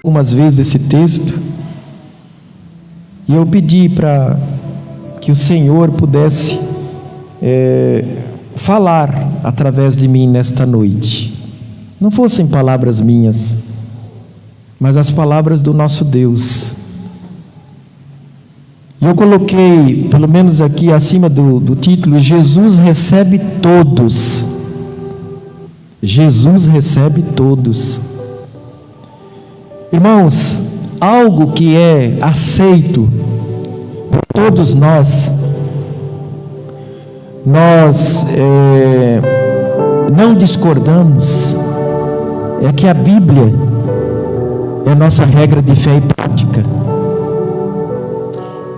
algumas vezes esse texto, e eu pedi para que o Senhor pudesse falar através de mim nesta noite. Não fossem palavras minhas, mas as palavras do nosso Deus. E eu coloquei, pelo menos aqui acima do título, Jesus recebe todos. Jesus recebe todos. Irmãos, algo que é aceito por todos nós não discordamos, é que a Bíblia é nossa regra de fé e prática.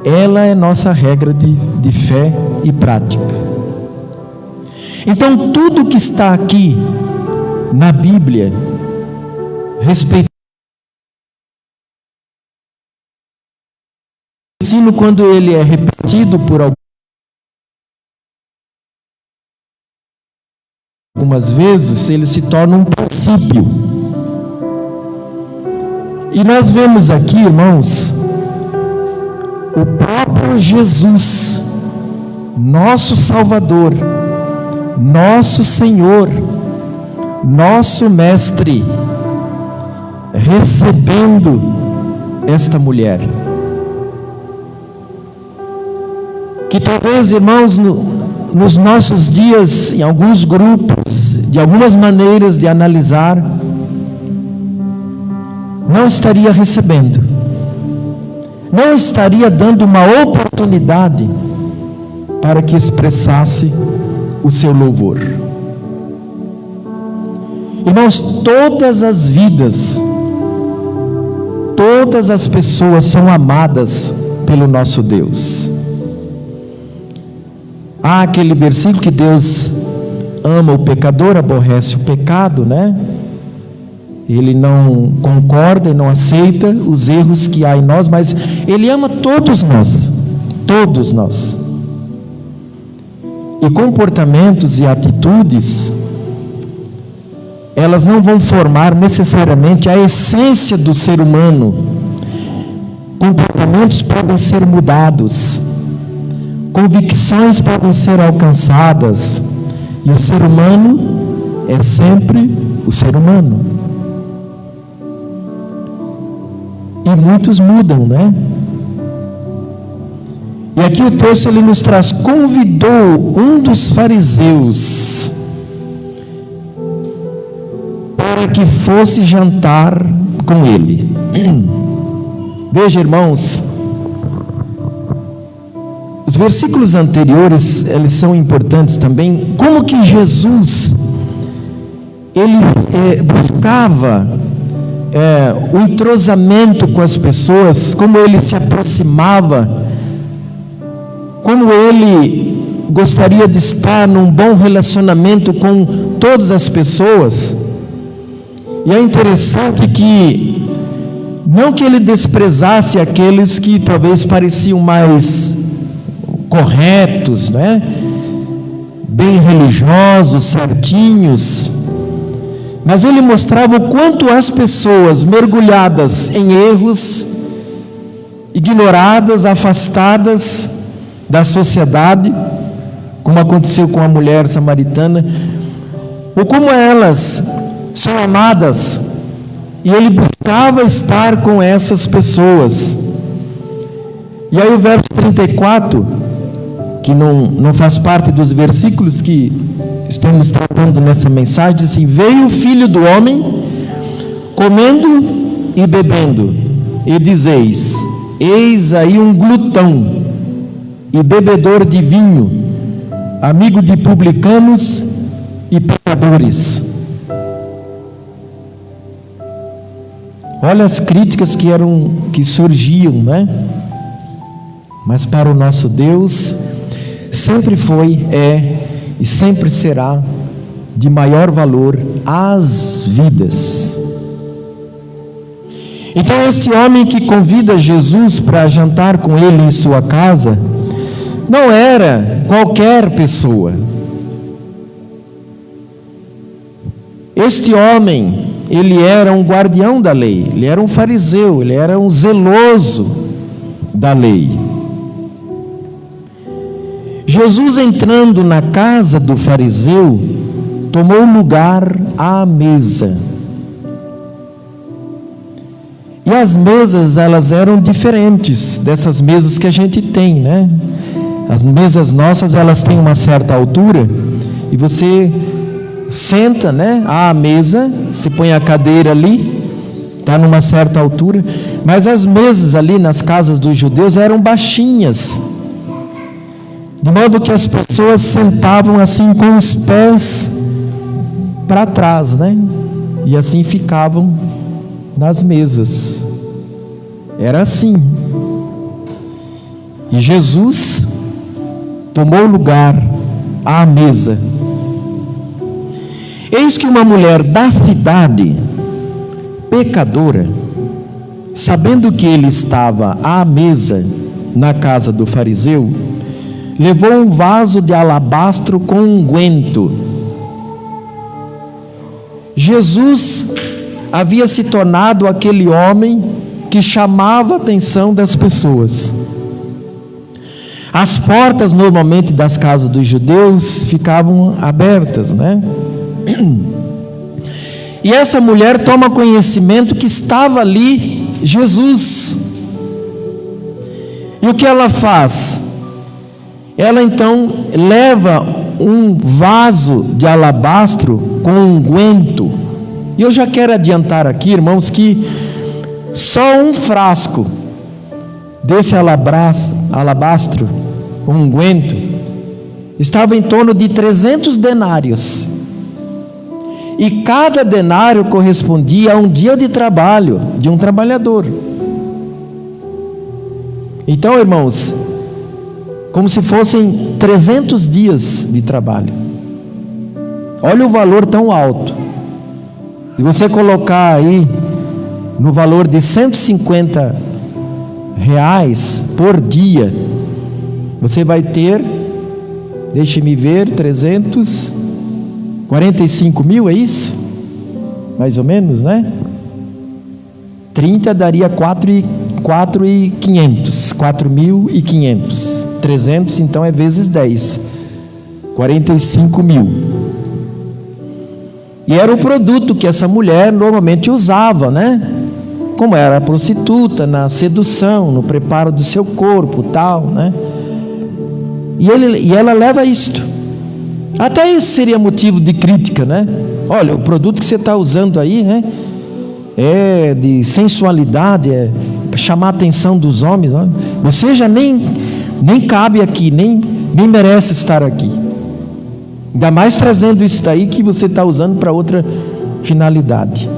Ela é nossa regra de fé e prática. Então, tudo que está aqui na Bíblia, respeito o ensino, quando ele é repetido por algumas vezes, ele se torna um princípio. E nós vemos aqui, irmãos, o próprio Jesus, nosso Salvador, nosso Senhor, nosso Mestre, recebendo esta mulher. Que talvez, irmãos, nos nossos dias, em alguns grupos, de algumas maneiras de analisar, não estaria recebendo, não estaria dando uma oportunidade para que expressasse o seu louvor. Irmãos, todas as vidas, todas as pessoas são amadas pelo nosso Deus. Há aquele versículo que Deus ama o pecador, aborrece o pecado, né? Ele não concorda e não aceita os erros que há em nós, mas Ele ama todos nós, todos nós. E comportamentos e atitudes, elas não vão formar necessariamente a essência do ser humano. Comportamentos podem ser mudados, convicções podem ser alcançadas, e o ser humano é sempre o ser humano. E muitos mudam, né? E aqui o texto ele nos traz: convidou um dos fariseus para que fosse jantar com ele. Veja, irmãos, os versículos anteriores, eles são importantes também. Como que Jesus, ele buscava o entrosamento com as pessoas, como ele se aproximava, como ele gostaria de estar num bom relacionamento com todas as pessoas. E é interessante que, não que ele desprezasse aqueles que talvez pareciam mais corretos, né? Bem religiosos, certinhos, mas ele mostrava o quanto as pessoas mergulhadas em erros, ignoradas, afastadas da sociedade, como aconteceu com a mulher samaritana, ou como elas são amadas, e ele buscava estar com essas pessoas. E aí o verso 34, que não faz parte dos versículos que estamos tratando nessa mensagem, diz assim: veio o Filho do Homem comendo e bebendo, e dizeis: eis aí um glutão e bebedor de vinho, amigo de publicanos e pecadores. Olha as críticas que surgiam, né? Mas para o nosso Deus sempre foi, e sempre será de maior valor as vidas. Então este homem que convida Jesus para jantar com ele em sua casa não era qualquer pessoa. Este homem, ele era um guardião da lei, ele era um fariseu, ele era um zeloso da lei. Jesus, entrando na casa do fariseu, tomou lugar à mesa. E as mesas, elas eram diferentes dessas mesas que a gente tem, né? As mesas nossas, elas têm uma certa altura, e você senta, né, à mesa, se põe a cadeira ali, está numa certa altura, mas as mesas ali nas casas dos judeus eram baixinhas, de modo que as pessoas sentavam assim com os pés para trás, né, e assim ficavam nas mesas. Era assim. E Jesus tomou lugar à mesa. Eis que uma mulher da cidade, pecadora, sabendo que ele estava à mesa na casa do fariseu, levou um vaso de alabastro com unguento. Jesus havia se tornado aquele homem que chamava a atenção das pessoas. As portas normalmente das casas dos judeus ficavam abertas, né? E essa mulher toma conhecimento que estava ali Jesus. E o que ela faz? Ela então leva um vaso de alabastro com unguento. E eu já quero adiantar aqui, irmãos, que só um frasco desse alabastro, unguento, estava em torno de 300 denários. E cada denário correspondia a um dia de trabalho de um trabalhador. Então, irmãos, como se fossem 300 dias de trabalho. Olha o valor tão alto. Se você colocar aí no valor de R$150 por dia, você vai ter, deixe-me ver, 345 mil, é isso? Mais ou menos, né? 30 daria 4.500. 300 então é vezes 10, 45 mil. E era o produto que essa mulher normalmente usava, né? Como era prostituta, na sedução, no preparo do seu corpo, tal, né? E ela leva isto. Até isso seria motivo de crítica, né? Olha, o produto que você está usando aí, né? É de sensualidade, é para chamar a atenção dos homens. Olha. Você já nem cabe aqui, nem merece estar aqui. Ainda mais trazendo isso daí que você está usando para outra finalidade.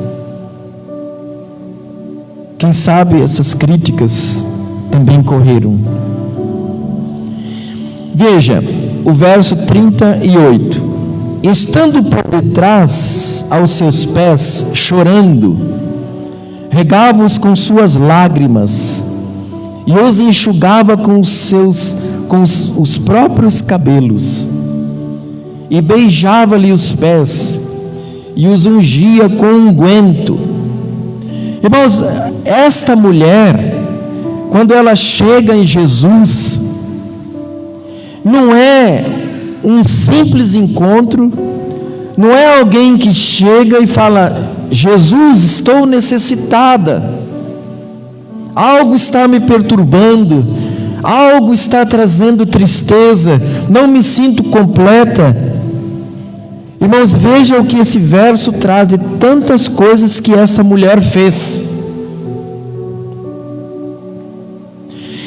Quem sabe essas críticas também correram. Veja o verso 38. Estando por detrás aos seus pés, chorando, regava-os com suas lágrimas e os enxugava com os próprios cabelos, e beijava-lhe os pés e os ungia com unguento. Irmãos, esta mulher, quando ela chega em Jesus, não é um simples encontro, não é alguém que chega e fala: Jesus, estou necessitada, algo está me perturbando, algo está trazendo tristeza, não me sinto completa. Irmãos, vejam o que esse verso traz de tantas coisas que esta mulher fez.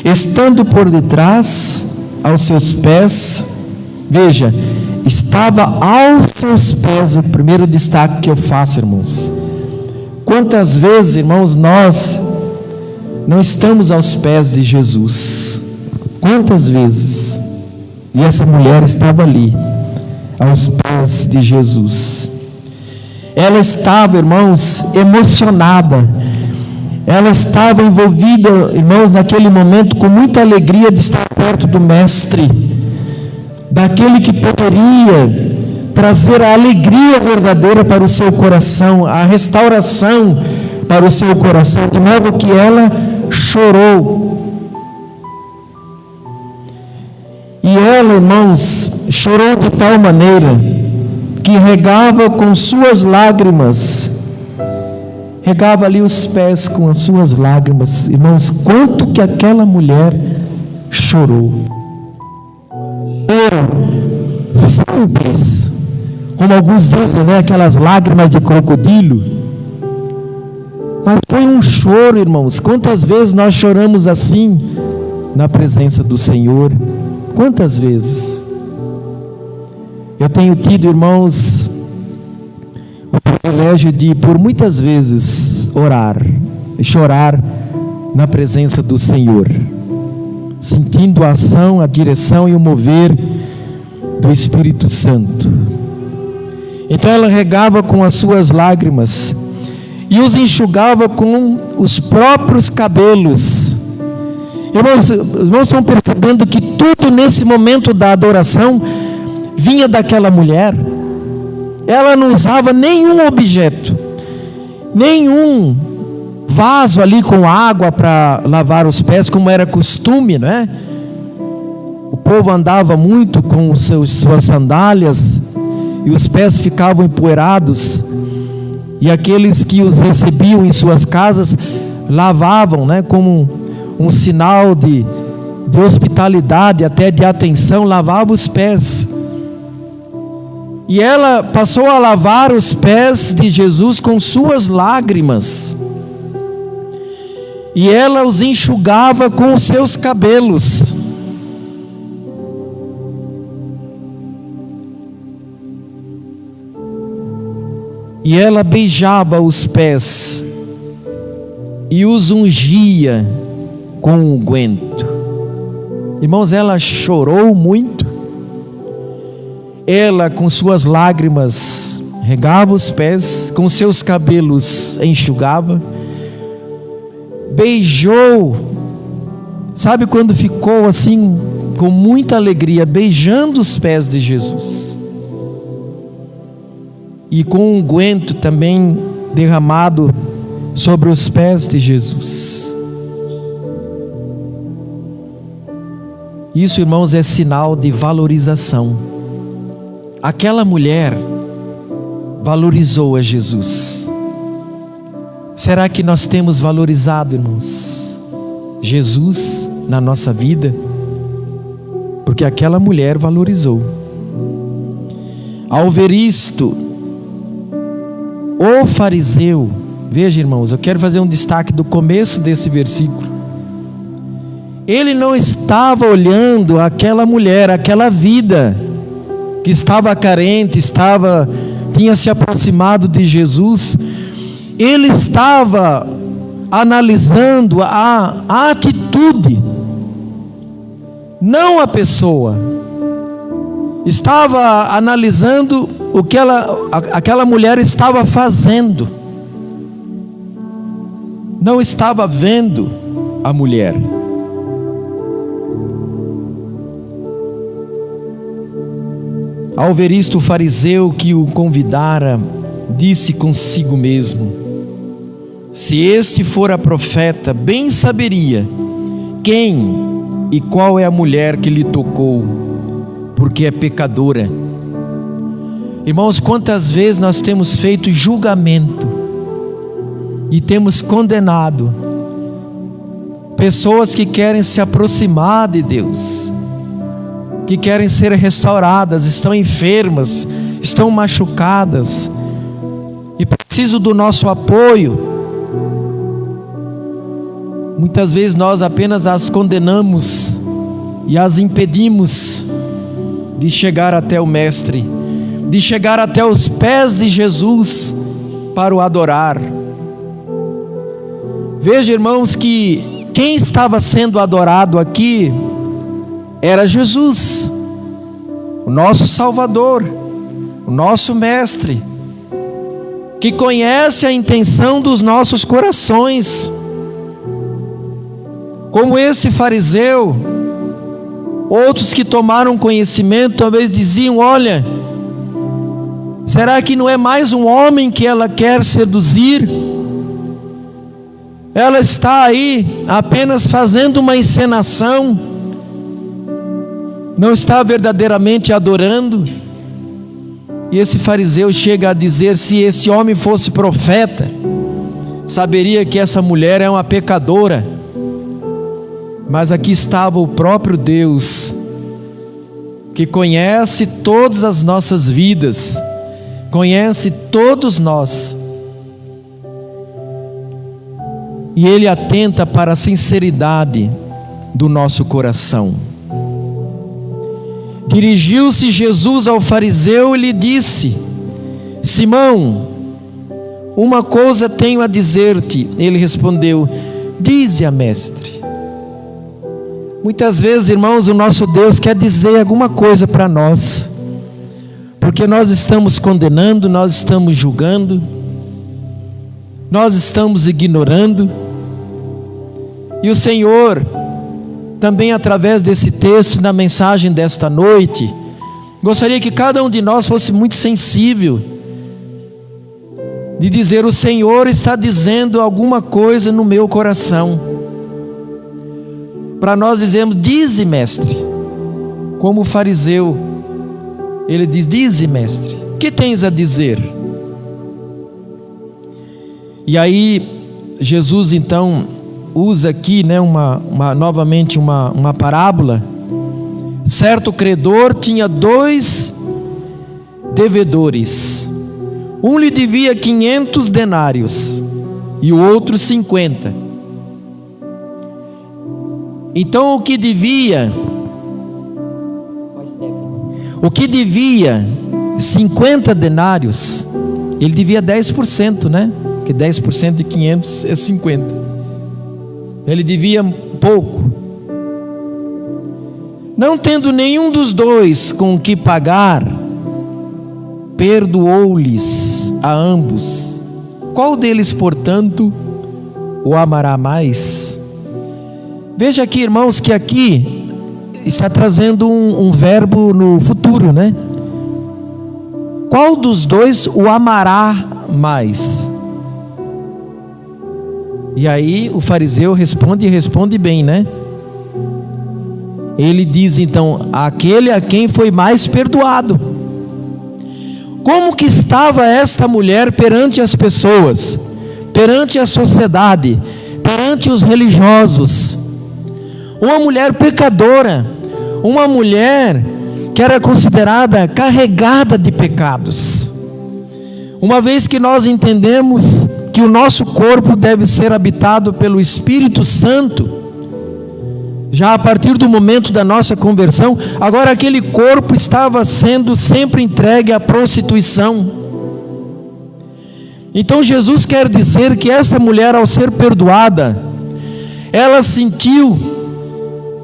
Estando por detrás aos seus pés, veja, estava aos seus pés. O primeiro destaque que eu faço, irmãos: quantas vezes, irmãos, nós não estamos aos pés de Jesus? Quantas vezes? E essa mulher estava ali, aos pés de Jesus. Ela estava, irmãos, emocionada. Ela estava envolvida, irmãos, naquele momento com muita alegria de estar perto do Mestre, daquele que poderia trazer a alegria verdadeira para o seu coração, a restauração para o seu coração, de modo que ela chorou. E ela, irmãos, chorou de tal maneira que regava com suas lágrimas, regava ali os pés com as suas lágrimas. Irmãos, quanto que aquela mulher chorou. Simples, como alguns dizem, né? Aquelas lágrimas de crocodilo. Mas foi um choro, irmãos. Quantas vezes nós choramos assim na presença do Senhor? Quantas vezes? Eu tenho tido, irmãos, o privilégio de, por muitas vezes, orar e chorar na presença do Senhor, sentindo a ação, a direção e o mover do Espírito Santo. Então ela regava com as suas lágrimas e os enxugava com os próprios cabelos. Irmãos estão percebendo que tudo nesse momento da adoração vinha daquela mulher. Ela não usava nenhum objeto, nenhum vaso ali com água para lavar os pés, como era costume, não é? O povo andava muito com suas sandálias e os pés ficavam empoeirados, e aqueles que os recebiam em suas casas lavavam, né, como um sinal de hospitalidade, até de atenção, lavava os pés. E ela passou a lavar os pés de Jesus com suas lágrimas, e ela os enxugava com os seus cabelos. E ela beijava os pés e os ungia com unguento. Irmãos, ela chorou muito. Ela, com suas lágrimas, regava os pés, com seus cabelos enxugava, beijou. Sabe quando ficou assim, com muita alegria, beijando os pés de Jesus? E com unguento também derramado sobre os pés de Jesus. Isso, irmãos, é sinal de valorização. Aquela mulher valorizou a Jesus. Será que nós temos valorizado, irmãos, Jesus na nossa vida? Porque aquela mulher valorizou. Ao ver isto, o fariseu, veja, irmãos, eu quero fazer um destaque do começo desse versículo. Ele não estava olhando aquela mulher, aquela vida que estava carente, tinha se aproximado de Jesus. Ele estava analisando a atitude, não a pessoa. Estava analisando o que aquela mulher estava fazendo. Não estava vendo a mulher. Ao ver isto, o fariseu que o convidara disse consigo mesmo: se este fora profeta, bem saberia quem e qual é a mulher que lhe tocou, porque é pecadora. Irmãos, quantas vezes nós temos feito julgamento e temos condenado pessoas que querem se aproximar de Deus, que querem ser restauradas, estão enfermas, estão machucadas e precisam do nosso apoio. Muitas vezes nós apenas as condenamos e as impedimos de chegar até o Mestre, de chegar até os pés de Jesus para o adorar. Veja, irmãos, que quem estava sendo adorado aqui era Jesus, o nosso Salvador, o nosso Mestre, que conhece a intenção dos nossos corações. Como esse fariseu, outros que tomaram conhecimento talvez diziam: olha, Será que não é mais um homem que ela quer seduzir? Ela está aí apenas fazendo uma encenação, não está verdadeiramente adorando. E esse fariseu chega a dizer: se esse homem fosse profeta, saberia que essa mulher é uma pecadora. Mas aqui estava o próprio Deus, que conhece todas as nossas vidas, conhece todos nós, e Ele atenta para a sinceridade do nosso coração. Dirigiu-se Jesus ao fariseu e lhe disse: Simão, uma coisa tenho a dizer-te. Ele respondeu: dize-a, mestre. Muitas vezes, irmãos, o nosso Deus quer dizer alguma coisa para nós, porque nós estamos condenando, nós estamos julgando, nós estamos ignorando. E o Senhor, também através desse texto, na mensagem desta noite, gostaria que cada um de nós fosse muito sensível, de dizer: o Senhor está dizendo alguma coisa no meu coração, para nós dizermos: dize, mestre. Como o fariseu, ele diz: dize, mestre, o que tens a dizer? E aí Jesus então usa aqui, né, novamente uma parábola. Certo credor tinha 2 devedores. Um lhe devia 500 denários e o outro 50. Então o que devia 50 denários, ele devia 10%, né? Porque 10% de 500 é 50. Ele devia pouco. Não tendo nenhum dos dois com o que pagar, perdoou-lhes a ambos. Qual deles, portanto, o amará mais? Veja aqui, irmãos, que aqui está trazendo um verbo no futuro, né? Qual dos dois o amará mais? E aí o fariseu responde bem, né? Ele diz então: aquele a quem foi mais perdoado. Como que estava esta mulher perante as pessoas, perante a sociedade, perante os religiosos? Uma mulher pecadora, uma mulher que era considerada carregada de pecados. Uma vez que nós entendemos que o nosso corpo deve ser habitado pelo Espírito Santo, já a partir do momento da nossa conversão, agora aquele corpo estava sendo sempre entregue à prostituição. Então Jesus quer dizer que essa mulher, ao ser perdoada, ela sentiu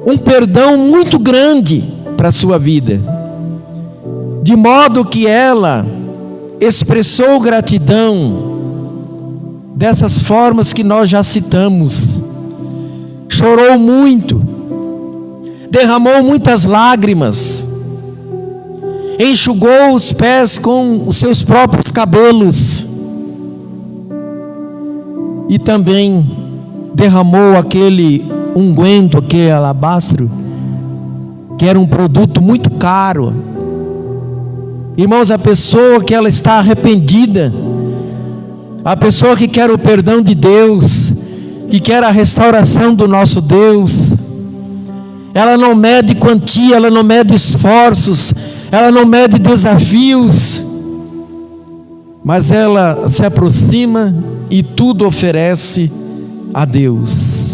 um perdão muito grande para a sua vida, de modo que ela expressou gratidão dessas formas que nós já citamos. Chorou muito, derramou muitas lágrimas, enxugou os pés com os seus próprios cabelos e também derramou aquele unguento, aquele alabastro, que era um produto muito caro. Irmãos, a pessoa que ela está arrependida, a pessoa que quer o perdão de Deus, que quer a restauração do nosso Deus, ela não mede quantia, ela não mede esforços, ela não mede desafios, mas ela se aproxima e tudo oferece a Deus.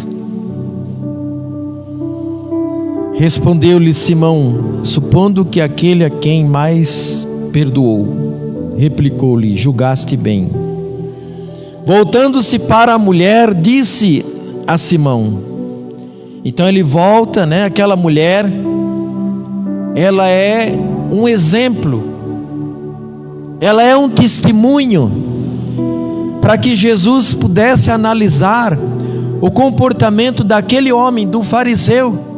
Respondeu-lhe Simão: supondo que aquele a quem mais perdoou. Replicou-lhe: julgaste bem. Voltando-se para a mulher, disse a Simão. Então ele volta, né? Aquela mulher, ela é um exemplo, ela é um testemunho, para que Jesus pudesse analisar o comportamento daquele homem, do fariseu,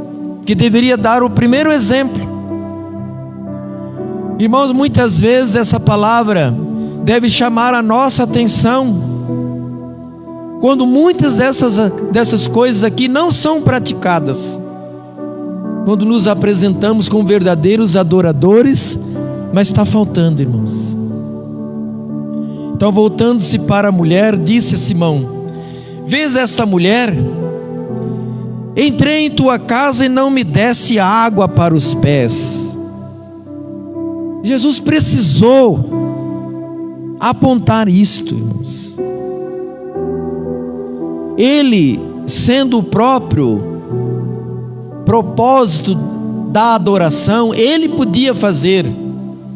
que deveria dar o primeiro exemplo. Irmãos, muitas vezes essa palavra deve chamar a nossa atenção, quando muitas dessas coisas aqui não são praticadas, quando nos apresentamos como verdadeiros adoradores, mas está faltando, irmãos. Então, voltando-se para a mulher, disse a Simão: vês esta mulher? Entrei em tua casa e não me deste água para os pés. Jesus precisou apontar isto, irmãos. Ele, sendo o próprio propósito da adoração, ele podia fazer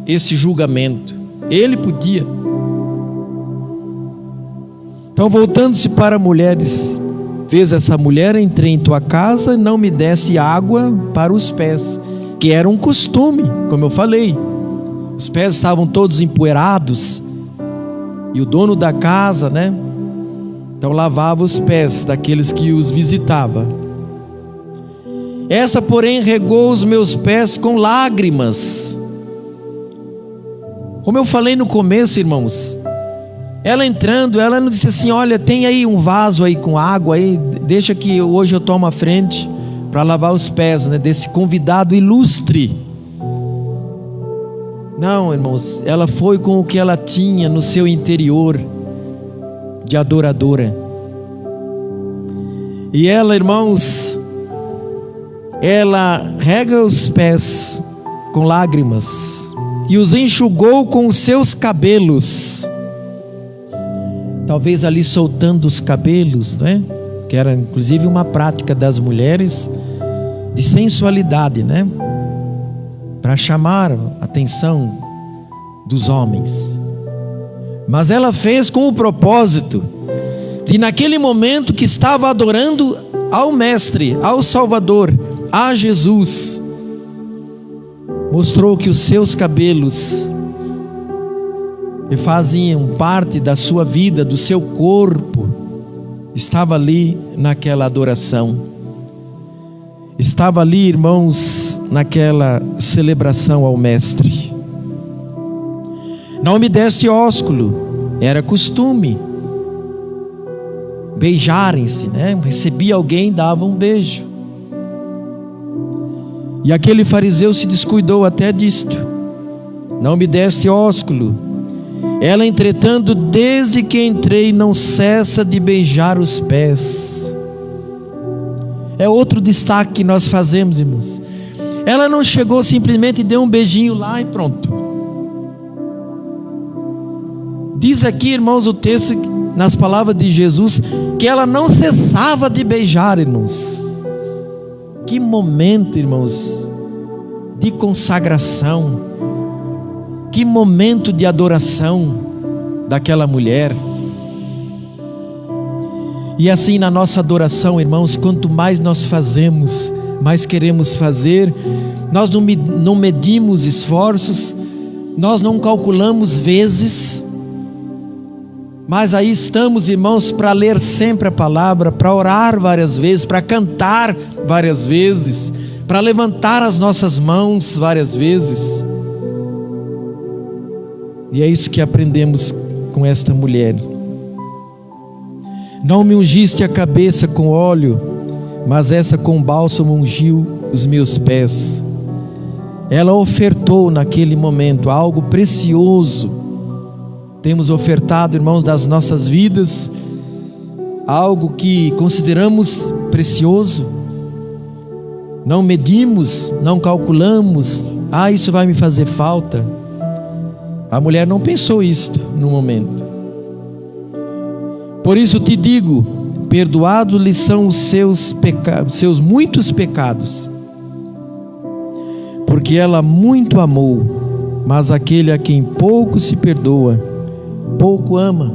esse julgamento, ele podia. Então, voltando-se para mulheres, vês essa mulher? Entrei em tua casa e não me deste água para os pés, que era um costume, como eu falei. Os pés estavam todos empoeirados, e o dono da casa, então lavava os pés daqueles que os visitava. Essa, porém, regou os meus pés com lágrimas. Como eu falei no começo, irmãos, ela entrando, ela não disse assim: olha, tem aí um vaso aí com água aí, deixa que hoje eu tomo a frente para lavar os pés, desse convidado ilustre. Não, irmãos, ela foi com o que ela tinha no seu interior de adoradora. E ela, irmãos, ela rega os pés com lágrimas e os enxugou com os seus cabelos. Talvez ali soltando os cabelos, que era inclusive uma prática das mulheres de sensualidade, para chamar a atenção dos homens. Mas ela fez com o propósito de, naquele momento que estava adorando ao Mestre, ao Salvador, a Jesus, mostrou que os seus cabelos, que faziam parte da sua vida, do seu corpo, estava ali naquela adoração, estava ali, irmãos, naquela celebração ao Mestre. Não me deste ósculo, era costume beijarem-se, recebia alguém, dava um beijo, e aquele fariseu se descuidou até disto. Não me deste ósculo. Ela, entretanto, desde que entrei, não cessa de beijar os pés. É outro destaque que nós fazemos, irmãos. Ela não chegou simplesmente e deu um beijinho lá e pronto. Diz aqui, irmãos, o texto, nas palavras de Jesus, que ela não cessava de beijar, irmãos. Que momento, irmãos, de consagração. Que momento de adoração daquela mulher. E assim, na nossa adoração, irmãos, quanto mais nós fazemos, mais queremos fazer. Nós não medimos esforços, nós não calculamos vezes, mas aí estamos, irmãos, para ler sempre a palavra, para orar várias vezes, para cantar várias vezes, para levantar as nossas mãos várias vezes. E é isso que aprendemos com esta mulher. Não me ungiste a cabeça com óleo, mas essa com bálsamo ungiu os meus pés. Ela ofertou naquele momento algo precioso. Temos ofertado, irmãos, das nossas vidas algo que consideramos precioso. Não medimos, não calculamos. Isso vai me fazer falta. A mulher não pensou isto no momento. Por isso te digo, perdoados-lhe são os seus muitos pecados, porque ela muito amou. Mas aquele a quem pouco se perdoa, pouco ama.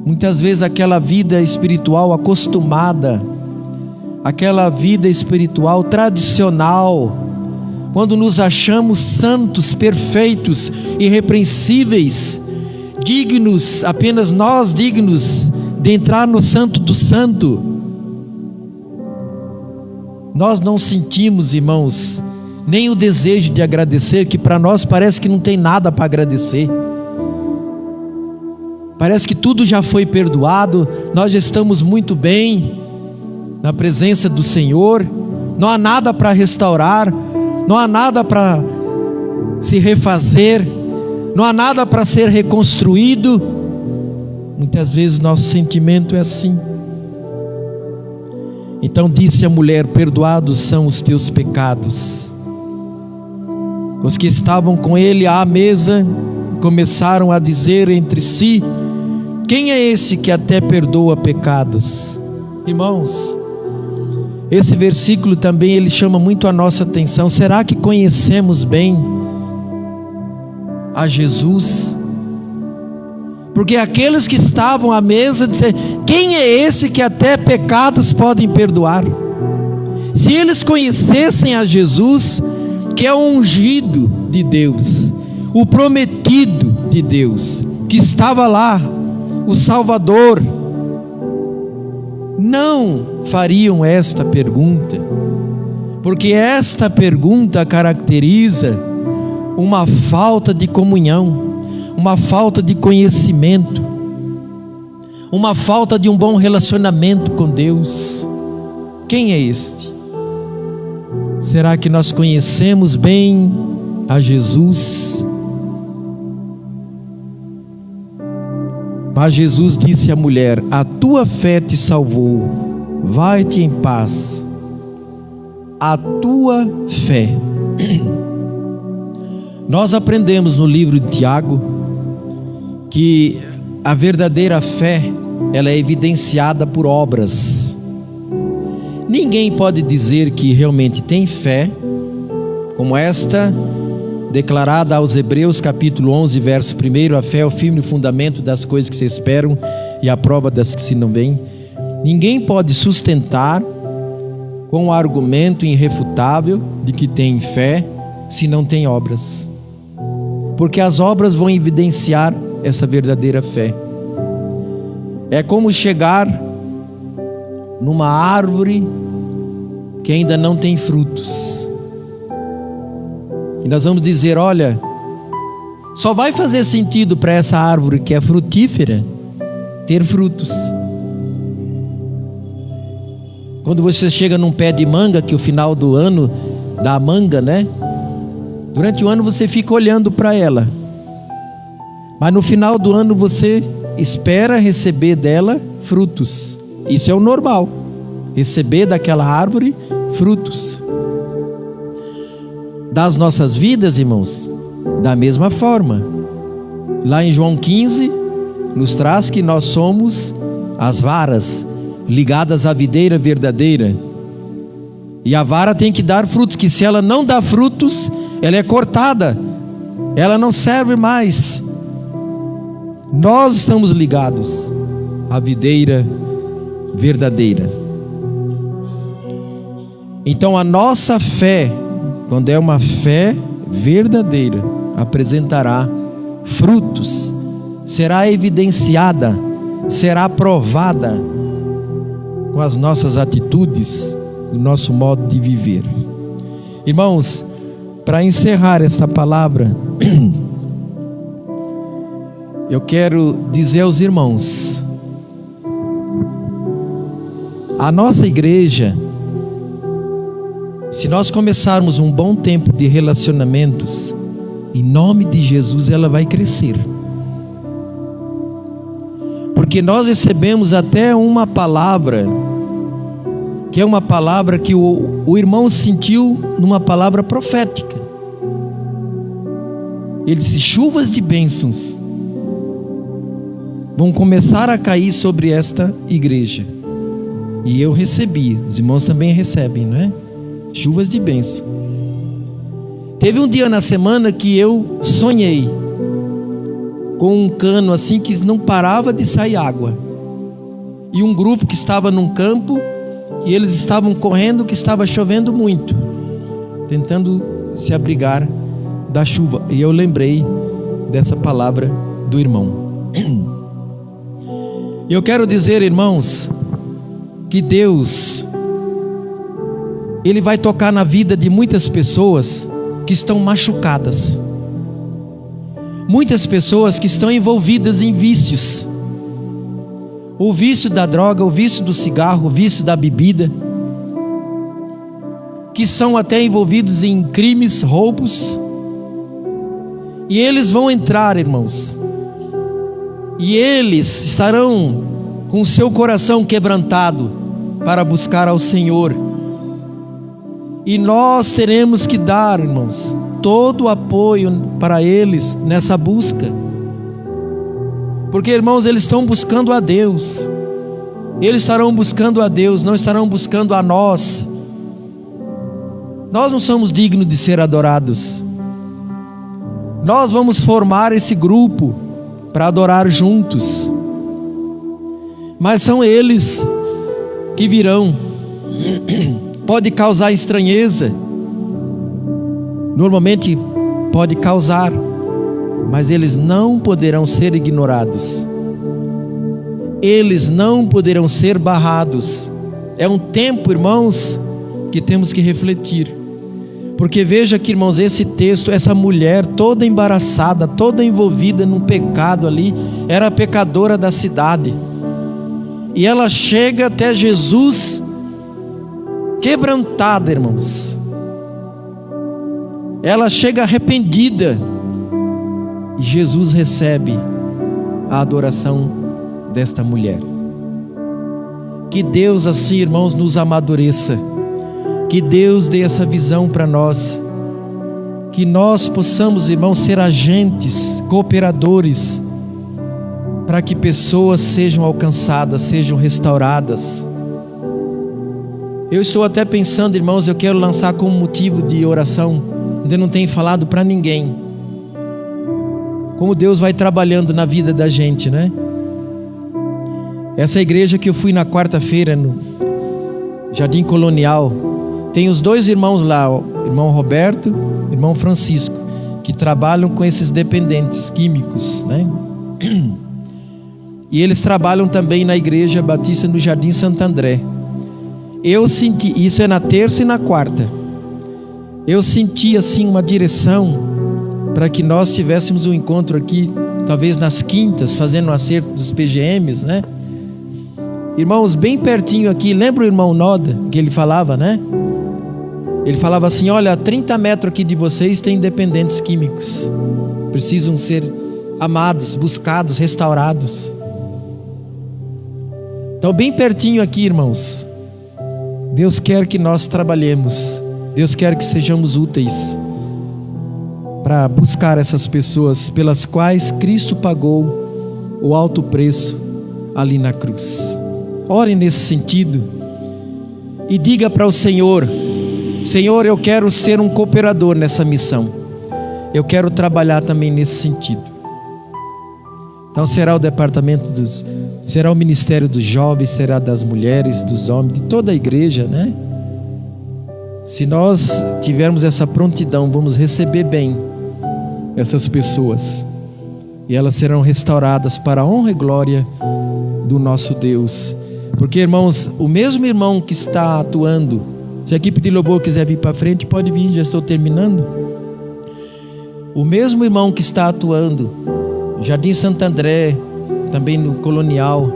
Muitas vezes aquela vida espiritual acostumada, aquela vida espiritual tradicional, quando nos achamos santos, perfeitos, irrepreensíveis, dignos, apenas nós dignos de entrar no Santo do Santo, nós não sentimos, irmãos, nem o desejo de agradecer, que para nós parece que não tem nada para agradecer. Parece que tudo já foi perdoado, nós já estamos muito bem na presença do Senhor, não há nada para restaurar, não há nada para se refazer, não há nada para ser reconstruído. Muitas vezes nosso sentimento é assim. Então disse a mulher: perdoados são os teus pecados. Os que estavam com ele à mesa começaram a dizer entre si: quem é esse que até perdoa pecados? Irmãos, esse versículo também ele chama muito a nossa atenção. Será que conhecemos bem a Jesus? Porque aqueles que estavam à mesa disseram: quem é esse que até pecados podem perdoar? Se eles conhecessem a Jesus, que é o ungido de Deus, o prometido de Deus, que estava lá, o Salvador, não fariam esta pergunta, porque esta pergunta caracteriza uma falta de comunhão, uma falta de conhecimento, uma falta de um bom relacionamento com Deus. Quem é este? Será que nós conhecemos bem a Jesus? Mas Jesus disse à mulher: a tua fé te salvou, vai-te em paz. A tua fé. Nós aprendemos no livro de Tiago que a verdadeira fé, ela é evidenciada por obras. Ninguém pode dizer que realmente tem fé, como esta declarada aos Hebreus capítulo 11, verso 1: a fé é o firme fundamento das coisas que se esperam e a prova das que se não veem. Ninguém pode sustentar com o argumento irrefutável de que tem fé se não tem obras, porque as obras vão evidenciar essa verdadeira fé. É como chegar numa árvore que ainda não tem frutos, e nós vamos dizer: olha, só vai fazer sentido para essa árvore que é frutífera ter frutos. Quando você chega num pé de manga, que o final do ano dá manga, né? Durante o ano você fica olhando para ela, mas no final do ano você espera receber dela frutos. Isso é o normal, receber daquela árvore frutos. Das nossas vidas, irmãos, da mesma forma. Lá em João 15 nos traz que nós somos as varas ligadas à videira verdadeira, e a vara tem que dar frutos, que se ela não dá frutos, ela é cortada, ela não serve mais. Nós estamos ligados à videira verdadeira. Então a nossa fé, quando é uma fé verdadeira, apresentará frutos, será evidenciada, será provada com as nossas atitudes, o nosso modo de viver. Irmãos, para encerrar esta palavra, eu quero dizer aos irmãos: a nossa igreja, se nós começarmos um bom tempo de relacionamentos, em nome de Jesus ela vai crescer, porque nós recebemos até uma palavra, que é uma palavra que o irmão sentiu numa palavra profética. Ele disse: chuvas de bênçãos vão começar a cair sobre esta igreja. E eu recebi, os irmãos também recebem, não é? Chuvas de bênção. Teve um dia na semana que eu sonhei com um cano assim que não parava de sair água, e um grupo que estava num campo, e eles estavam correndo, que estava chovendo muito, tentando se abrigar da chuva. E eu lembrei dessa palavra do irmão. E eu quero dizer, irmãos, que Deus, Ele vai tocar na vida de muitas pessoas que estão machucadas. Muitas pessoas que estão envolvidas em vícios. O vício da droga, o vício do cigarro, o vício da bebida. Que são até envolvidos em crimes, roubos. E eles vão entrar, irmãos. E eles estarão com o seu coração quebrantado para buscar ao Senhor. E nós teremos que dar, irmãos, todo o apoio para eles nessa busca. Porque, irmãos, eles estão buscando a Deus. Eles estarão buscando a Deus, não estarão buscando a nós. Nós não somos dignos de ser adorados. Nós vamos formar esse grupo para adorar juntos. Mas são eles que virão. Pode causar estranheza. Normalmente pode causar, mas eles não poderão ser ignorados. Eles não poderão ser barrados. É um tempo, irmãos, que temos que refletir. Porque veja que, irmãos, esse texto, essa mulher toda embaraçada, toda envolvida num pecado ali, era a pecadora da cidade. E ela chega até Jesus quebrantada, irmãos. Ela chega arrependida. E Jesus recebe a adoração desta mulher. Que Deus assim, irmãos, nos amadureça. Que Deus dê essa visão para nós. Que nós possamos, irmãos, ser agentes, cooperadores, para que pessoas sejam alcançadas, sejam restauradas. Eu estou até pensando, irmãos, eu quero lançar como motivo de oração. Ainda não tenho falado para ninguém. Como Deus vai trabalhando na vida da gente, né? Essa igreja que eu fui na quarta-feira, no Jardim Colonial, tem os dois irmãos lá, o irmão Roberto e o irmão Francisco, que trabalham com esses dependentes químicos, né? E eles trabalham também na igreja batista no Jardim Santo André. Eu senti, isso é na terça e na quarta, eu senti assim uma direção para que nós tivéssemos um encontro aqui, talvez nas quintas, fazendo um acerto dos PGMs, né? Irmãos, bem pertinho aqui, lembra o irmão Noda, que ele falava, né? Ele falava assim: olha, a 30 metros aqui de vocês tem dependentes químicos, precisam ser amados, buscados, restaurados. Então bem pertinho aqui, irmãos, Deus quer que nós trabalhemos, Deus quer que sejamos úteis para buscar essas pessoas pelas quais Cristo pagou o alto preço ali na cruz. Ore nesse sentido e diga para o Senhor: Senhor, eu quero ser um cooperador nessa missão. Eu quero trabalhar também nesse sentido. Então será o departamento será o ministério dos jovens, será das mulheres, dos homens, de toda a igreja, né? Se nós tivermos essa prontidão, vamos receber bem essas pessoas, e elas serão restauradas para a honra e glória do nosso Deus. Porque, irmãos, o mesmo irmão que está atuando, se a equipe de louvor quiser vir para frente, pode vir, já estou terminando. O mesmo irmão que está atuando no Jardim Santo André, também no Colonial,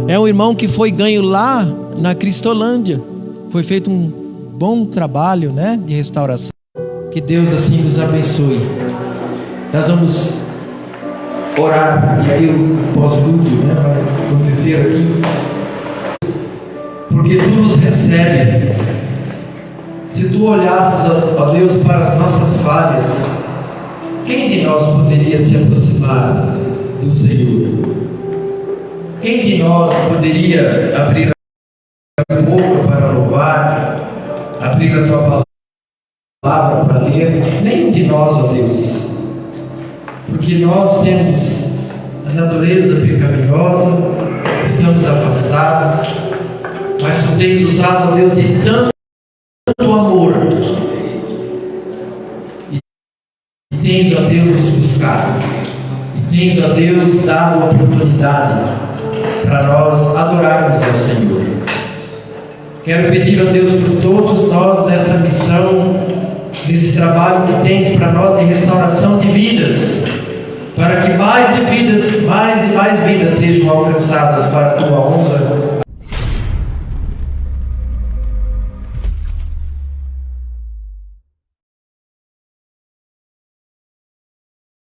é um irmão que foi ganho lá na Cristolândia. Foi feito um bom trabalho, né, de restauração. Que Deus assim nos abençoe. Nós vamos orar, e aí o pós-lúdio, né, vamos dizer aqui, porque tu nos recebe. Se tu olhasses, ó Deus, para as nossas falhas, quem de nós poderia se aproximar do Senhor? Quem de nós poderia abrir a boca para louvar, abrir a tua palavra para ler? Nenhum de nós, ó Deus, porque nós temos a natureza pecaminosa, estamos afastados, mas tu tens usado, ó Deus, de tanto amor, e tens, ó Deus, nos buscado, e tens, ó Deus, dado a oportunidade para nós adorarmos ao Senhor. Quero pedir a Deus por todos nós nesta missão, nesse trabalho que tens para nós de restauração de vidas, para que mais e mais vidas sejam alcançadas para a tua honra